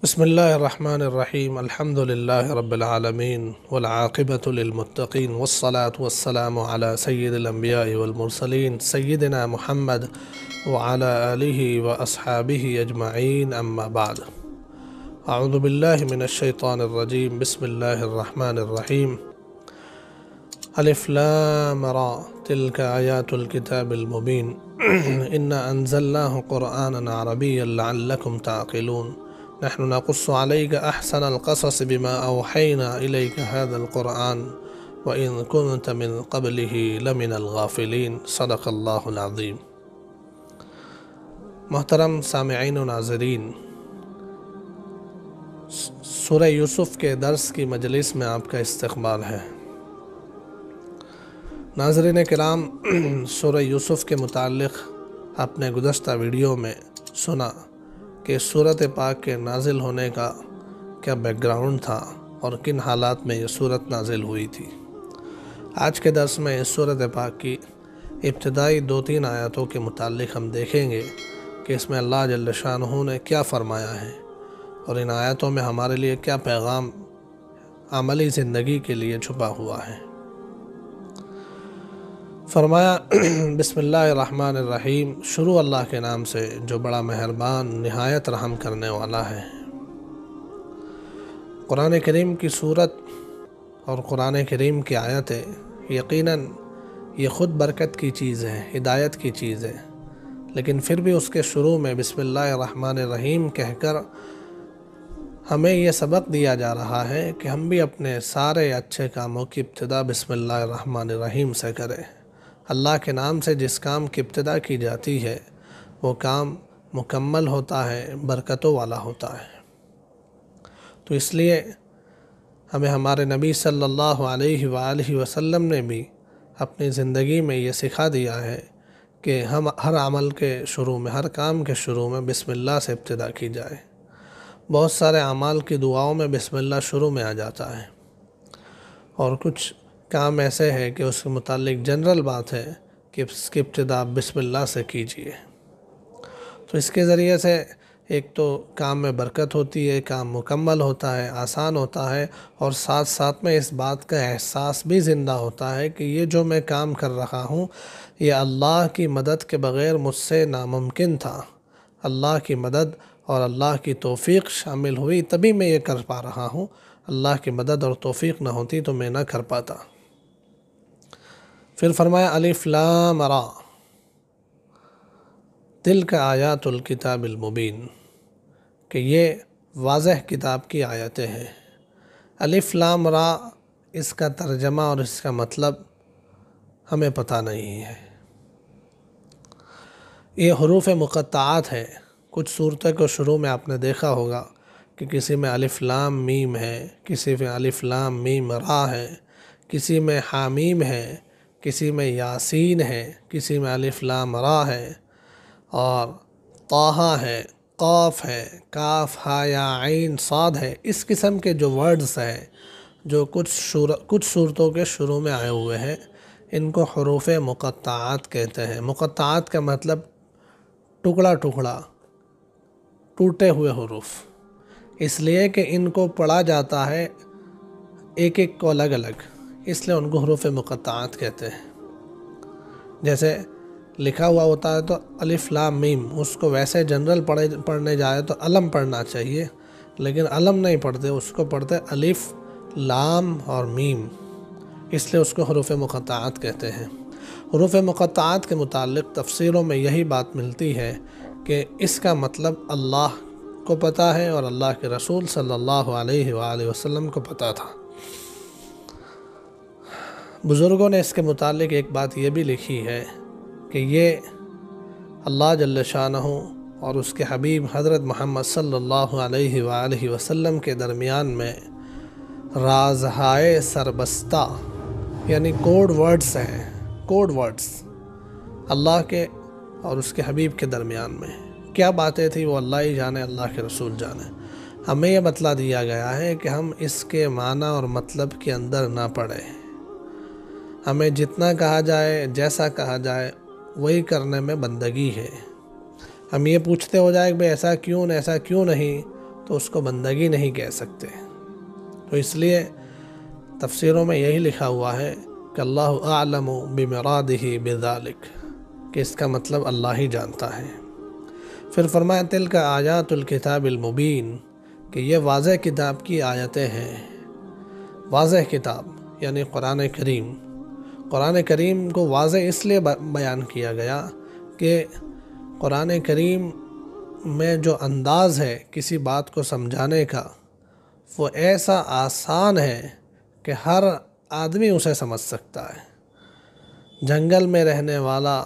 بسم اللہ الرحمن الرحیم الحمد للہ رب العالمین والعاقبۃ للمتقین والصلاة والسلام علی سید الانبیاء والمرسلین سیدنا محمد وعلی آلہ واصحابہ اجمعین اما بعد اعوذ باللہ من الشیطان الرجیم بسم اللہ الرحمن الرحیم الف لام را تلک آیات الکتاب المبین انا انزلناہ قرآنا عربیا لعلکم تعقلون نحن نقص عليك أحسن القصص بما أوحينا إليك هذا القرآن وإن كنت من قبله لمن الغافلين صدق اللہ العظیم۔ محترم سامعین و ناظرین، سورہ یوسف کے درس کی مجلس میں آپ کا استقبال ہے۔ ناظرین کرام، سورہ یوسف کے متعلق اپنے گزشتہ ویڈیو میں سنا کہ سورت پاک کے نازل ہونے کا کیا بیک گراؤنڈ تھا اور کن حالات میں یہ سورت نازل ہوئی تھی۔ آج کے درس میں اس سورت پاک کی ابتدائی 2-3 آیاتوں کے متعلق ہم دیکھیں گے کہ اس میں اللہ جل شانہ نے کیا فرمایا ہے اور ان آیاتوں میں ہمارے لیے کیا پیغام عملی زندگی کے لیے چھپا ہوا ہے۔ فرمایا بسم اللہ الرحمن الرحیم، شروع اللہ کے نام سے جو بڑا مہربان نہایت رحم کرنے والا ہے۔ قرآن کریم کی صورت اور قرآن کریم کی آیتیں یقیناً یہ خود برکت کی چیز ہے، ہدایت کی چیز ہے، لیکن پھر بھی اس کے شروع میں بسم اللہ الرحمن الرحیم کہہ کر ہمیں یہ سبق دیا جا رہا ہے کہ ہم بھی اپنے سارے اچھے کاموں کی ابتدا بسم اللہ الرحمن الرحیم سے کریں۔ اللہ کے نام سے جس کام کی ابتدا کی جاتی ہے وہ کام مکمل ہوتا ہے، برکتوں والا ہوتا ہے۔ تو اس لیے ہمیں ہمارے نبی صلی اللہ علیہ وآلہ وسلم نے بھی اپنی زندگی میں یہ سکھا دیا ہے کہ ہم ہر عمل کے شروع میں، ہر کام کے شروع میں بسم اللہ سے ابتدا کی جائے۔ بہت سارے اعمال کی دعاؤں میں بسم اللہ شروع میں آ جاتا ہے، اور کچھ کام ایسے ہے کہ اس کے متعلق جنرل بات ہے کہ اس کی ابتدا بسم اللہ سے کیجیے۔ تو اس کے ذریعے سے ایک تو کام میں برکت ہوتی ہے، کام مکمل ہوتا ہے، آسان ہوتا ہے، اور ساتھ ساتھ میں اس بات کا احساس بھی زندہ ہوتا ہے کہ یہ جو میں کام کر رہا ہوں یہ اللہ کی مدد کے بغیر مجھ سے ناممکن تھا۔ اللہ کی مدد اور اللہ کی توفیق شامل ہوئی تبھی میں یہ کر پا رہا ہوں، اللہ کی مدد اور توفیق نہ ہوتی تو میں نہ کر پاتا۔ پھر فرمایا الف لام را تلک آیات الکتاب المبین، کہ یہ واضح کتاب کی آیتیں ہیں۔ الف لام را، اس کا ترجمہ اور اس کا مطلب ہمیں پتہ نہیں ہے۔ یہ حروف مقطعات ہے۔ کچھ صورتوں کو شروع میں آپ نے دیکھا ہوگا کہ کسی میں الف لام میم ہے، کسی میں الف لام میم را ہے، کسی میں حامیم ہے، کسی میں یاسین ہے، کسی میں الف لام را ہے، اور طٰہٰ ہے، قاف ہے، کاف ہا یا عین صاد ہے۔ اس قسم کے جو ورڈز ہیں جو کچھ صورتوں کے شروع میں آئے ہوئے ہیں، ان کو حروف مقطعات کہتے ہیں۔ مقطعات کا مطلب ٹکڑا ٹکڑا، ٹوٹے ہوئے حروف، اس لیے کہ ان کو پڑھا جاتا ہے ایک ایک کو الگ الگ، اس لیے ان کو حروف مقطعات کہتے ہیں۔ جیسے لکھا ہوا ہوتا ہے تو الف لام میم، اس کو ویسے جنرل پڑھنے جائے تو علم پڑھنا چاہیے، لیکن علم نہیں پڑھتے، اس کو پڑھتے الف لام اور میم، اس لیے اس کو حروف مقطعات کہتے ہیں۔ حروف مقطعات کے متعلق تفسیروں میں یہی بات ملتی ہے کہ اس کا مطلب اللہ کو پتہ ہے اور اللہ کے رسول صلی اللہ علیہ وآلہ وسلم کو پتہ تھا۔ بزرگوں نے اس کے متعلق ایک بات یہ بھی لکھی ہے کہ یہ اللہ جل شانہ اور اس کے حبیب حضرت محمد صلی اللہ علیہ وآلہ وسلم کے درمیان میں رازہائے سربستہ، یعنی کوڈ ورڈز ہیں، کوڈ ورڈز اللہ کے اور اس کے حبیب کے درمیان میں کیا باتیں تھیں وہ اللہ ہی جانے، اللہ کے رسول جانے۔ ہمیں یہ بتلا دیا گیا ہے کہ ہم اس کے معنی اور مطلب کے اندر نہ پڑیں۔ ہمیں جتنا کہا جائے، جیسا کہا جائے وہی کرنے میں بندگی ہے۔ ہم یہ پوچھتے ہو جائے کہ ایسا کیوں نہیں، تو اس کو بندگی نہیں کہہ سکتے۔ تو اس لیے تفسیروں میں یہی لکھا ہوا ہے کہ اللہ اعلم بمرادہ بذالک، کہ اس کا مطلب اللہ ہی جانتا ہے۔ پھر فرمایا تلک آیات الکتاب المبین، کہ یہ واضح کتاب کی آیتیں ہیں۔ واضح کتاب یعنی قرآن کریم۔ قرآن کریم کو واضح اس لیے بیان کیا گیا کہ قرآن کریم میں جو انداز ہے کسی بات کو سمجھانے کا، وہ ایسا آسان ہے کہ ہر آدمی اسے سمجھ سکتا ہے۔ جنگل میں رہنے والا،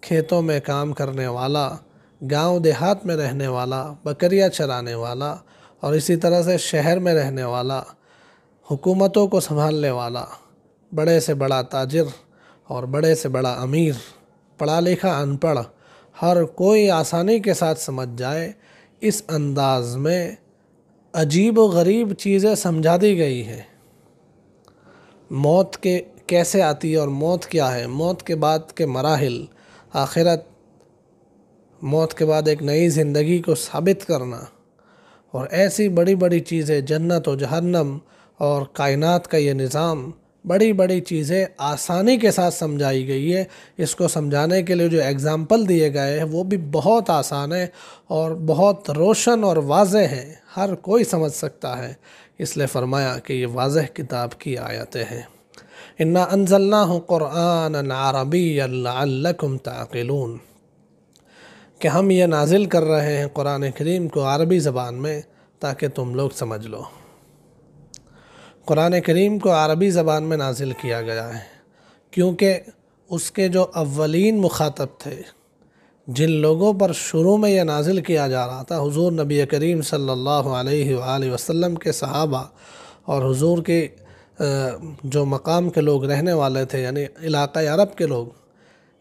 کھیتوں میں کام کرنے والا، گاؤں دیہات میں رہنے والا، بکریاں چرانے والا، اور اسی طرح سے شہر میں رہنے والا، حکومتوں کو سنبھالنے والا، بڑے سے بڑا تاجر اور بڑے سے بڑا امیر، پڑھا لکھا ان پڑھ، ہر کوئی آسانی کے ساتھ سمجھ جائے۔ اس انداز میں عجیب و غریب چیزیں سمجھا دی گئی ہیں۔ موت کے کیسے آتی ہے اور موت کیا ہے، موت کے بعد کے مراحل، آخرت، موت کے بعد ایک نئی زندگی کو ثابت کرنا، اور ایسی بڑی بڑی چیزیں، جنت و جہنم اور کائنات کا یہ نظام، بڑی بڑی چیزیں آسانی کے ساتھ سمجھائی گئی ہے۔ اس کو سمجھانے کے لیے جو ایگزامپل دیے گئے ہیں وہ بھی بہت آسان ہے اور بہت روشن اور واضح ہے، ہر کوئی سمجھ سکتا ہے۔ اس لیے فرمایا کہ یہ واضح کتاب کی آیتیں ہیں۔ انا انزلناہ قرآنا عربیا لعلکم تعقلون، کہ ہم یہ نازل کر رہے ہیں قرآن کریم کو عربی زبان میں تاکہ تم لوگ سمجھ لو۔ قرآن کریم کو عربی زبان میں نازل کیا گیا ہے کیونکہ اس کے جو اولین مخاطب تھے، جن لوگوں پر شروع میں یہ نازل کیا جا رہا تھا، حضور نبی کریم صلی اللہ علیہ وآلہ وسلم کے صحابہ اور حضور کے جو مقام کے لوگ رہنے والے تھے، یعنی علاقہ عرب کے لوگ،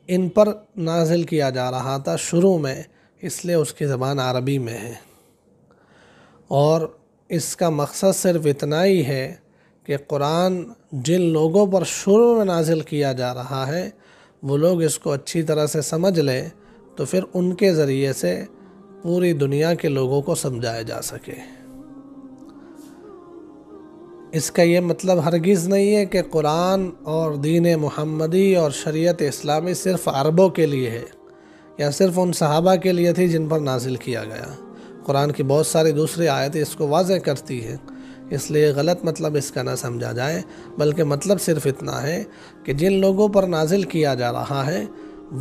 ان پر نازل کیا جا رہا تھا شروع میں، اس لیے اس کی زبان عربی میں ہے۔ اور اس کا مقصد صرف اتنا ہی ہے کہ قرآن جن لوگوں پر شروع میں نازل کیا جا رہا ہے وہ لوگ اس کو اچھی طرح سے سمجھ لیں، تو پھر ان کے ذریعے سے پوری دنیا کے لوگوں کو سمجھایا جا سکے۔ اس کا یہ مطلب ہرگز نہیں ہے کہ قرآن اور دین محمدی اور شریعت اسلامی صرف عربوں کے لیے ہے یا صرف ان صحابہ کے لیے تھی جن پر نازل کیا گیا۔ قرآن کی بہت ساری دوسری آیتیں اس کو واضح کرتی ہیں، اس لیے غلط مطلب اس کا نہ سمجھا جائے، بلکہ مطلب صرف اتنا ہے کہ جن لوگوں پر نازل کیا جا رہا ہے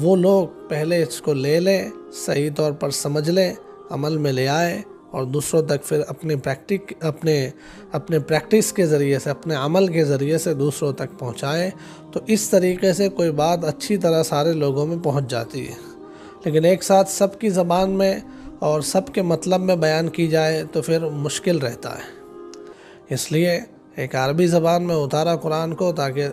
وہ لوگ پہلے اس کو لے لیں، صحیح طور پر سمجھ لیں، عمل میں لے آئے، اور دوسروں تک پھر اپنے پریکٹس کے ذریعے سے، اپنے عمل کے ذریعے سے دوسروں تک پہنچائے، تو اس طریقے سے کوئی بات اچھی طرح سارے لوگوں میں پہنچ جاتی ہے۔ لیکن ایک ساتھ سب کی زبان میں اور سب کے مطلب میں بیان کی جائے تو پھر مشکل رہتا ہے۔ اس لیے ایک عربی زبان میں اتارا قرآن کو تاکہ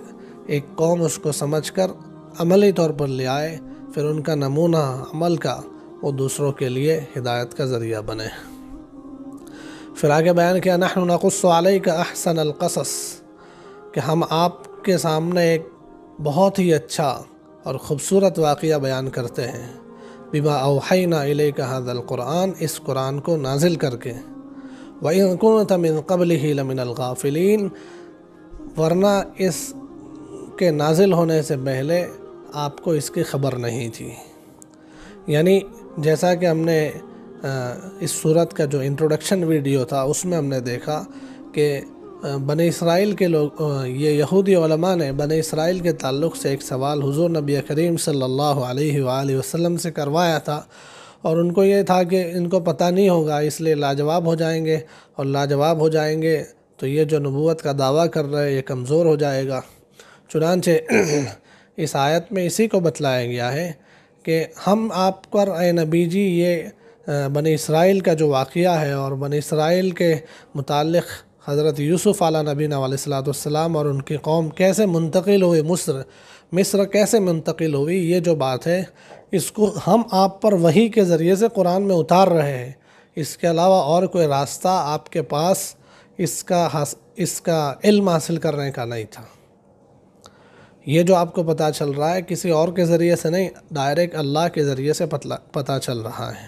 ایک قوم اس کو سمجھ کر عملی طور پر لے آئے، پھر ان کا نمونہ عمل کا وہ دوسروں کے لیے ہدایت کا ذریعہ بنے۔ پھر آگے بیان کیا نحن نقص علیک احسن القصص، کہ ہم آپ کے سامنے ایک بہت ہی اچھا اور خوبصورت واقعہ بیان کرتے ہیں، بما اوحینا الیک ھذا القرآن، اس قرآن کو نازل کر کے، وَإِن كُنْتَ مِن قَبْلِهِ لَمِنَ الْغَافِلِينَ، ورنہ اس کے نازل ہونے سے پہلے آپ کو اس کی خبر نہیں تھی۔ یعنی جیسا کہ ہم نے اس سورت کا جو انٹروڈکشن ویڈیو تھا اس میں ہم نے دیکھا کہ بنی اسرائیل کے لوگ، یہ یہودی علماء نے بنی اسرائیل کے تعلق سے ایک سوال حضور نبی کریم صلی اللہ علیہ وآلہ وسلم سے کروایا تھا، اور ان کو یہ تھا کہ ان کو پتہ نہیں ہوگا، اس لیے لاجواب ہو جائیں گے، اور لاجواب ہو جائیں گے تو یہ جو نبوت کا دعویٰ کر رہے یہ کمزور ہو جائے گا۔ چنانچہ اس آیت میں اسی کو بتلایا گیا ہے کہ ہم آپ پر اے نبی جی یہ بنی اسرائیل کا جو واقعہ ہے اور بنی اسرائیل کے متعلق حضرت یوسف علیہ نبینا علیہ الصلوۃ والسلام اور ان کی قوم کیسے منتقل ہوئے مصر کیسے منتقل ہوئی، یہ جو بات ہے اس کو ہم آپ پر وحی کے ذریعے سے قرآن میں اتار رہے ہیں، اس کے علاوہ اور کوئی راستہ آپ کے پاس اس کا علم حاصل کرنے کا نہیں تھا۔ یہ جو آپ کو پتہ چل رہا ہے کسی اور کے ذریعے سے نہیں، ڈائریکٹ اللہ کے ذریعے سے پتہ چل رہا ہے۔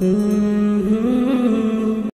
Mm-hmm.